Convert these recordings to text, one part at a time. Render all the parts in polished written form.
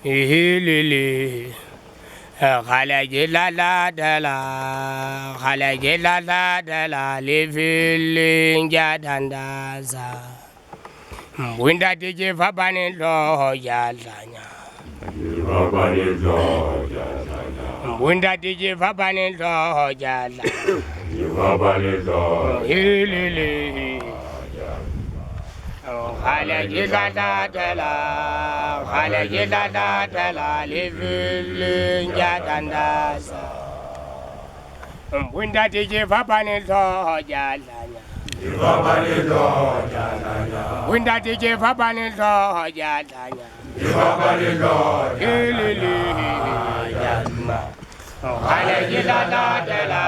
Ihilili Khalaji la la de la Khalaji la la de la Living Jadandaza Winda dije vabani lo yalanya Winda dije vabani lo yalanya Ihilili Khalaji la la de la Khalaji la la de la Living Jadandaza Winda dije vabani lo yalanya Winda dije vabani lo yalanya Ilili yalma Khalaji la la de la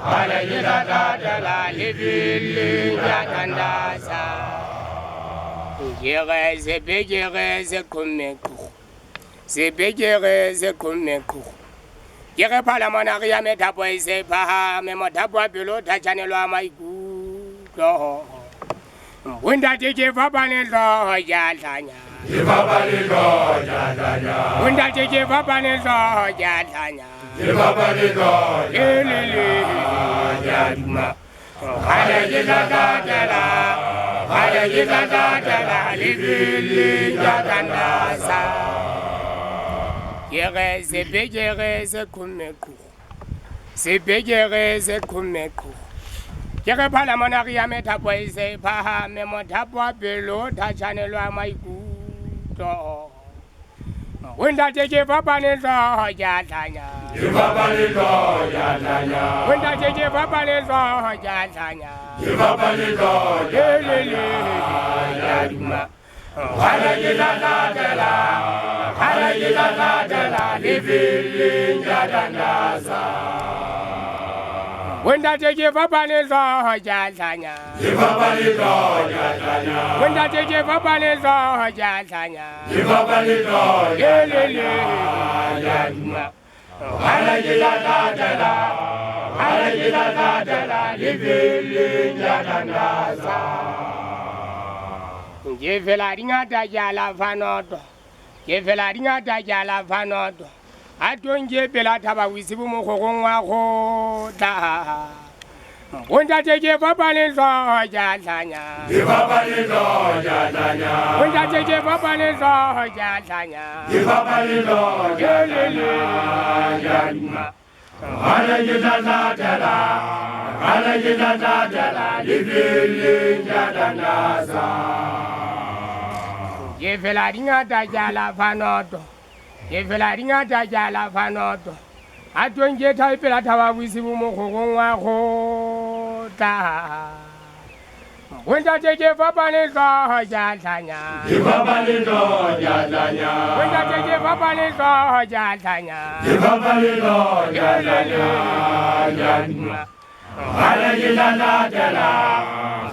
Khalaji la la de la Living Jadandaza Jere bejere ze kumeku ze bejere ze kumeku Jere pala monaria metaboy ze pa me modabwa bilo tachanelo amaiku do Winda dije vabani lo yalanya Vabani lo yalanya Winda dije vabani lo yalanya Vabani lo Ilili yalma Khalaji la la de la Khalaji la la de la Living Jadandaza Jere ze kumeku Sebejere ze kumeku Jere pala monaria metaboy ze pa me modabwa bilo tachanelo amaiku do Winda dije vabani lo yalanya Vabani lo yalanya Winda dije vabani lo yalanya Vabani lo Ilili yalma Khalaji la la de la Khalaji la la de la Living Jadandaza Winda dije vabani lo yalanya Vabani lo yalanya Winda dije vabani lo yalanya Vabani lo Ilili yalma Khalaji la la de la Khalaji la la de la Living Jadandaza Jevela ringa da jala vanodo Jevela ringa da jala vanodo Atonje bela taba wisibu mokongwa ko da Winda dije vabani lo yalanya Vabani lo yalanya Winda dije vabani lo yalanya Vabani lo yalanya Khalaji la la de la Khalaji la la de la Living Jadandaza Jevela ringa da jala vanodo Jevela ringa da jala vanodo Atonje taipela taba wisibu mokongwa ko da Winda dije vabani lo yalanya Vabani lo yalanya Winda dije vabani lo yalanya Vabani lo yalanya Khalaji la la de la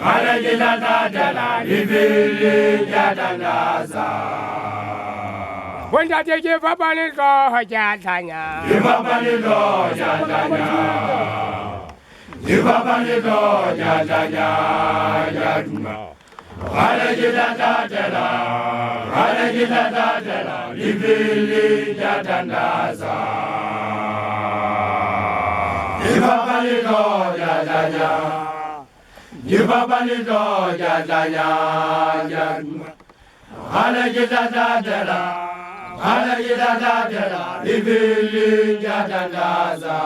Khalaji la la de la Living Jadandaza Winda dije vabani lo yalanya Vabani lo yalanya Vabani lo yalanya Khalaji la la de la Khalaji la la de la Living Jadandaza Vabani lo yalanya Vabani lo yalanya Khalaji la la de la Khalaji la la de la Living Jadandaza